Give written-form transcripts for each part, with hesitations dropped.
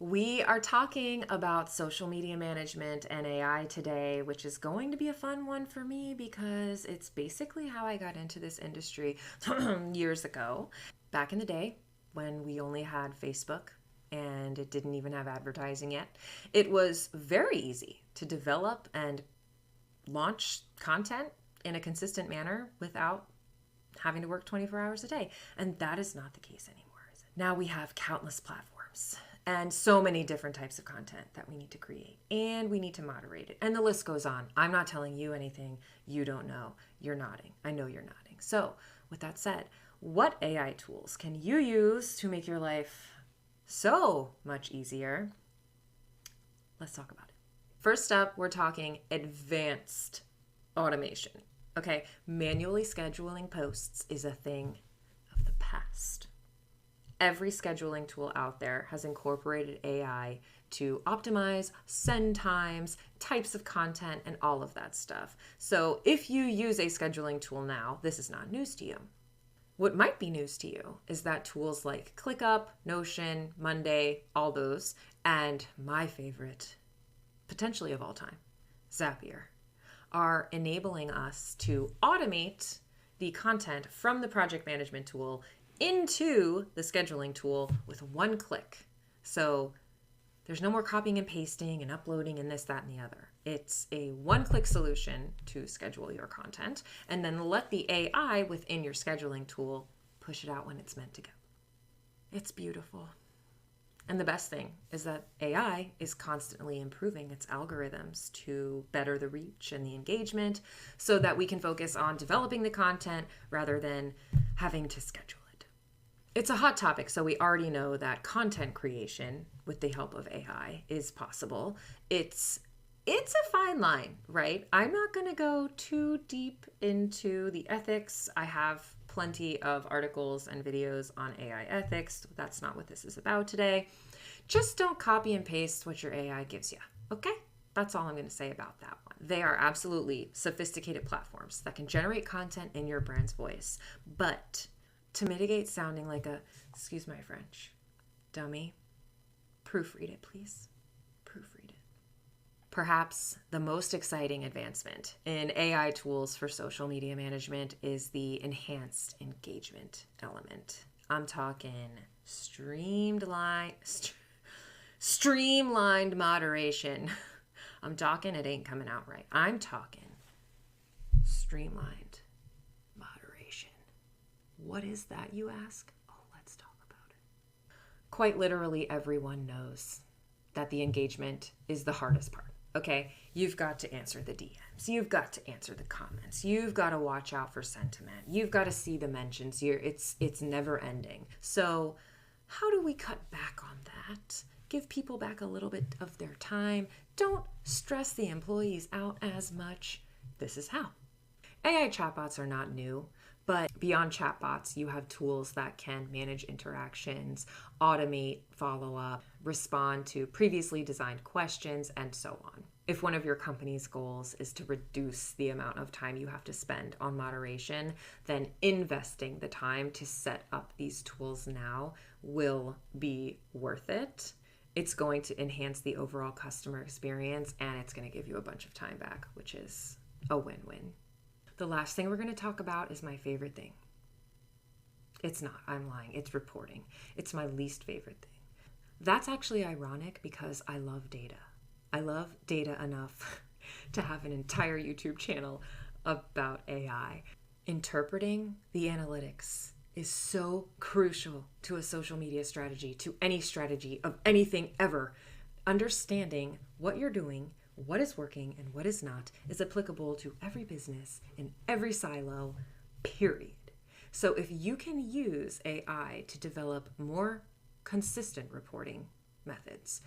We are talking about social media management and AI today, which is going to be a fun one for me because it's basically how I got into this industry years ago. Back in the day when we only had Facebook and it didn't even have advertising yet, it was very easy to develop and launch content in a consistent manner without having to work 24 hours a day. And that is not the case anymore, is it? Now we have countless platforms and so many different types of content that we need to create and we need to moderate it. And the list goes on. I'm not telling you anything you don't know. You're nodding. I know you're nodding. So, with that said, what AI tools can you use to make your life so much easier? Let's talk about it. First up, we're talking advanced automation. Okay, manually scheduling posts is a thing of the past. Every scheduling tool out there has incorporated AI to optimize send times, types of content, and all of that stuff. So if you use a scheduling tool now, this is not news to you. What might be news to you is that tools like ClickUp, Notion, Monday, all those, and my favorite, potentially of all time, Zapier, are enabling us to automate the content from the project management tool into the scheduling tool with one click. So there's no more copying and pasting and uploading and this, that, and the other. It's a one-click solution to schedule your content and then let the AI within your scheduling tool push it out when it's meant to go. It's beautiful. And the best thing is that AI is constantly improving its algorithms to better the reach and the engagement so that we can focus on developing the content rather than having to schedule it. It's a hot topic, so we already know that content creation with the help of AI is possible. It's a fine line, right? I'm not going to go too deep into the ethics. I have plenty of articles and videos on AI ethics. That's not what this is about today. Just don't copy and paste what your AI gives you, okay? That's all I'm going to say about that one. They are absolutely sophisticated platforms that can generate content in your brand's voice. But to mitigate sounding like a, excuse my French, dummy, proofread it, please. Proofread it. Perhaps the most exciting advancement in AI tools for social media management is the enhanced engagement element. I'm talking streamlined moderation. I'm talking, it ain't coming out right. I'm talking streamlined moderation. What is that, you ask? Oh, let's talk about it. Quite literally, everyone knows that the engagement is the hardest part. Okay, you've got to answer the DMs. You've got to answer the comments. You've got to watch out for sentiment. You've got to see the mentions. It's never ending. So how do we cut back on that? Give people back a little bit of their time. Don't stress the employees out as much. This is how. AI chatbots are not new, but beyond chatbots, you have tools that can manage interactions, automate follow-up, respond to previously designed questions, and so on. If one of your company's goals is to reduce the amount of time you have to spend on moderation, then investing the time to set up these tools now will be worth it. It's going to enhance the overall customer experience, and it's going to give you a bunch of time back, which is a win-win. The last thing we're going to talk about is my favorite thing. It's not, I'm lying, it's reporting. It's my least favorite thing. That's actually ironic because I love data. I love data enough to have an entire YouTube channel about AI. Interpreting the analytics is so crucial to a social media strategy, to any strategy of anything ever. Understanding what you're doing, what is working and what is not, is applicable to every business in every silo, period. So if you can use AI to develop more consistent reporting methods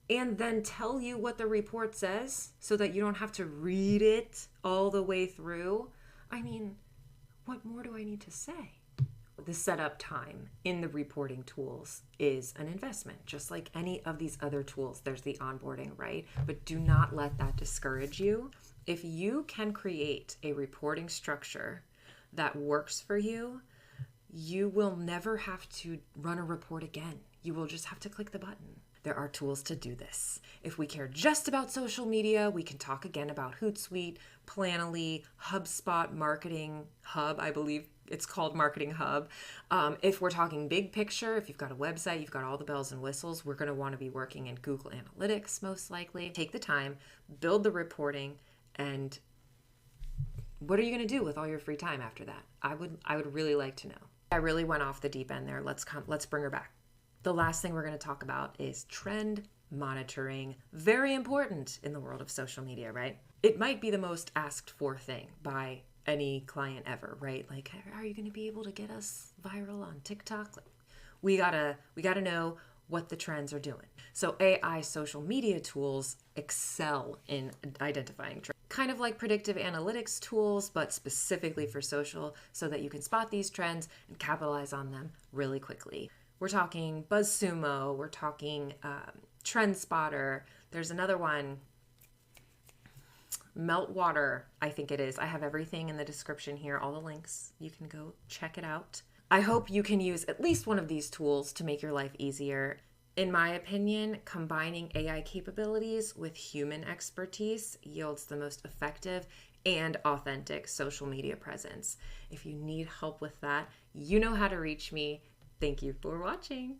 and then tell you what the report says so that you don't have to read it all the way through, I mean, what more do I need to say? The setup time in the reporting tools is an investment, just like any of these other tools. There's the onboarding, right? But do not let that discourage you. If you can create a reporting structure that works for you, you will never have to run a report again. You will just have to click the button. There are tools to do this. If we care just about social media, we can talk again about Hootsuite, Planoly, HubSpot Marketing Hub, I believe it's called Marketing Hub. If we're talking big picture, if you've got a website, you've got all the bells and whistles, we're going to want to be working in Google Analytics most likely. Take the time, build the reporting, and what are you going to do with all your free time after that? I would really like to know. I really went off the deep end there. Let's bring her back. The last thing we're going to talk about is trend monitoring. Very important in the world of social media, right? It might be the most asked for thing by any client ever, right? Like, are you going to be able to get us viral on TikTok? Like, we gotta know what the trends are doing. So AI social media tools excel in identifying trends. Kind of like predictive analytics tools, but specifically for social, so that you can spot these trends and capitalize on them really quickly. We're talking BuzzSumo, we're talking TrendSpotter. There's another one, Meltwater, I think it is. I have everything in the description here, all the links. You can go check it out. I hope you can use at least one of these tools to make your life easier. In my opinion, combining AI capabilities with human expertise yields the most effective and authentic social media presence. If you need help with that, you know how to reach me. Thank you for watching.